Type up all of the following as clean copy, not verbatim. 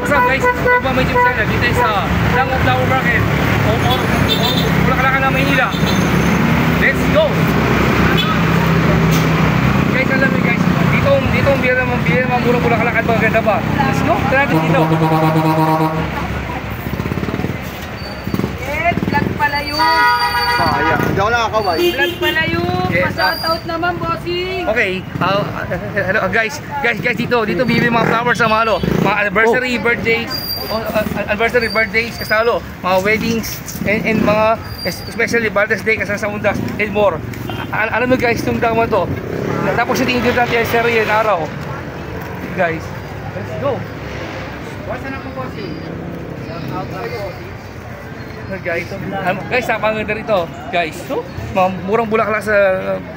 What's up guys? Ito ba may gym sana dito sa Dangwa Flower Market o Bulacan na Maynila. Let's go! Guys, alam niyo guys, dito ang bira naman murang Bulacan at maganda ba? Let's go! Tara natin dito! Vlog pala yun! Sayang, hindi ako nakakaway. Vlog pala yun! Yes, Pa-shoutout naman, bossing! Okay, hello guys, dito bibili mga flowers sa mga mga anniversary, birthdays, kasalo, mga weddings, and mga, especially Father's Day, kasama sa Undas, and more. Alam mo guys, itong dama to, tapos yung tingin natin yung serye na araw. Guys, let's go! Wasa na po bossing? Shout out po. Guys, napakaganda rito guys. So, murang bulaklak sa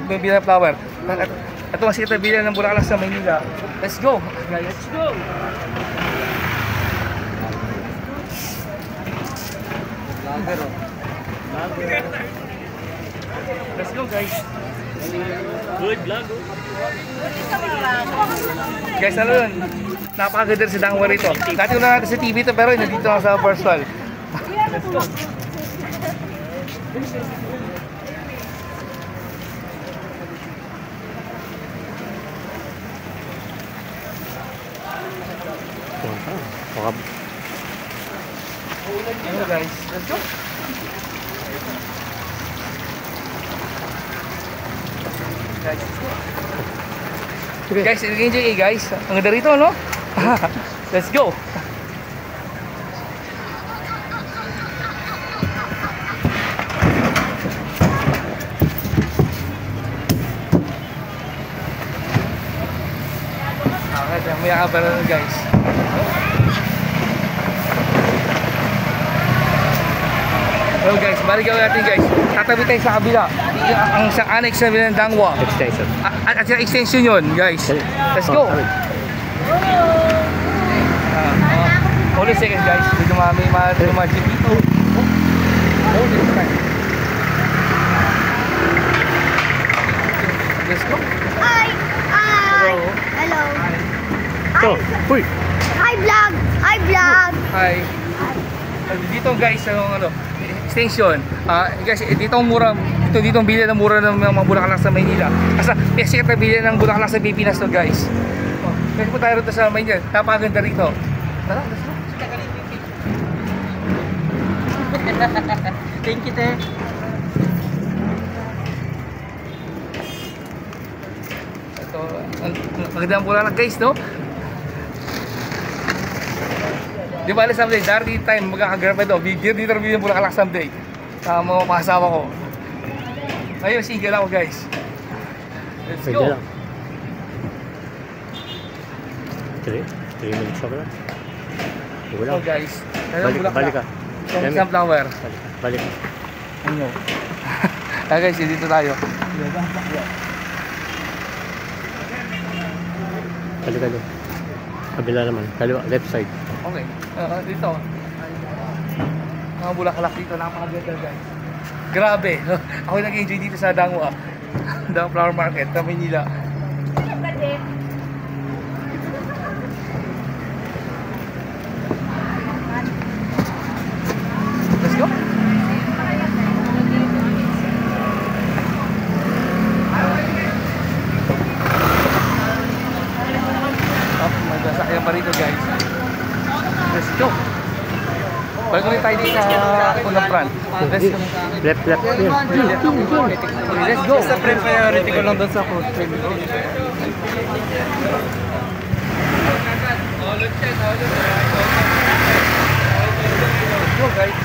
bilang flower. Ito ang sikat na bilang ng bulaklak sa Maynila. Let's go guys, let's go. Let's go guys. Good vlog. Guys, ano yun? Napakaganda sa Dangwa rito. Dati ko na natin sa TV ito pero nandito na sa personal. Let's go. Hello guys, let's go. Guys, let's go. Okay. Guys, enjoy guys. Ang ganda rito, no? Let's go. May akabar na guys. Hello guys, balik natin guys. Tatabi tayo sa kabila. Ang sa annex na bilang Dangwa. Extension. At yung extension yun guys. Let's go. Hold a second guys. Dito may mga jeep dito. Hold it time. Let's go. Hi! Hello! Ito, uy! Hi vlog! Hi vlog! Hi! Dito guys, extension. Guys, dito ang mura, dito ang bilya ng mura ng mga bulaklak sa Maynila. Kasi sikat na bilya ng bulaklak sa Pilipinas to guys. Guys, po tayo rito sa Maynila. Napakaganda rito. Tara, let's go. Thank you, te. Ito, ang maganda ang bulaklak guys, no? Di ba alas someday, darating time magkakagrab ito. Dito rin yung bulaklak someday. Mga pasawa ko. Ngayon, single ako guys. Let's go. 3 minutes ako lang. Wala. So guys, Balik ka. Isang flower. Balik. Ano? Guys, dito tayo. Balik. Kabila naman. Kaliwa, left side. Okay. Dito. Mga bulaklak dito, napakaganda guys. Grabe. Ako nag-enjoy dito sa Dangwa. Dangwa Flower Market, sa Maynila. Let's go. Masasakyan pa rito guys. Let's go. Balik ulit tayo dito sa unang front. Let's go. Left. Let's go. Sa priority ko lang doon sa coach. Let's go guys.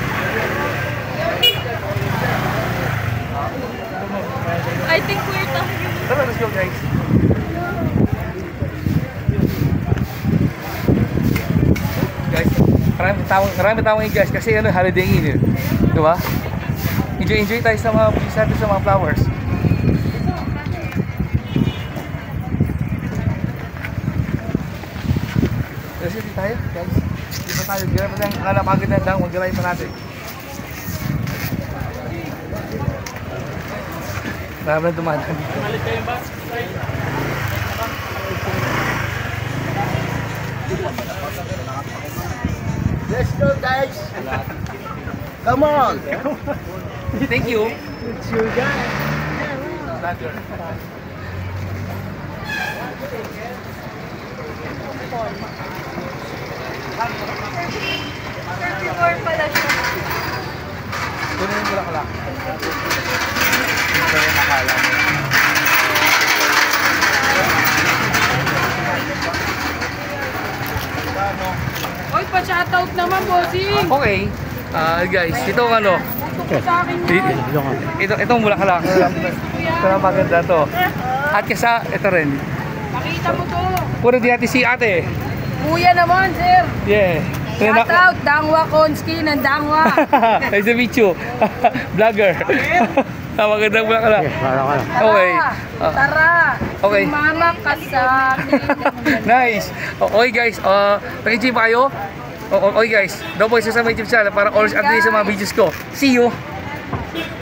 I think we're talking. Tara, let's go guys. Guys, marami tawang guys kasi holiday in, di ba? Enjoy tayo sa mga business natin sa mga flowers. Let's go tayo guys. Dito tayo, gano'n pa tayong napaganda lang, mag-galay pa natin. Marami na dumadaan dito. Let's go, guys. Come on. Thank you. Pala siya. Kunin mo lang lang. Oy, pa-shoutout naman, bossing. Okay. Guys, itong ano, Tutok sa akin yan. itong bulaklak. Ito na maganda to. At kasa, ito rin. Pakita mo to. Puro din natin si ate. Kuya naman, sir. Yeah. Shoutout, Dangwa Konski ng Dangwa. Nice to meet you. Vlogger. Magandang bulaklak. Okay, para ka lang. Okay. Tara. Okay. Sumama ka sa akin. Nice. Okay guys, nag-enjoy ba kayo? Okay guys, don't forget to subscribe sa my YouTube channel para always update sa mga videos ko. See you!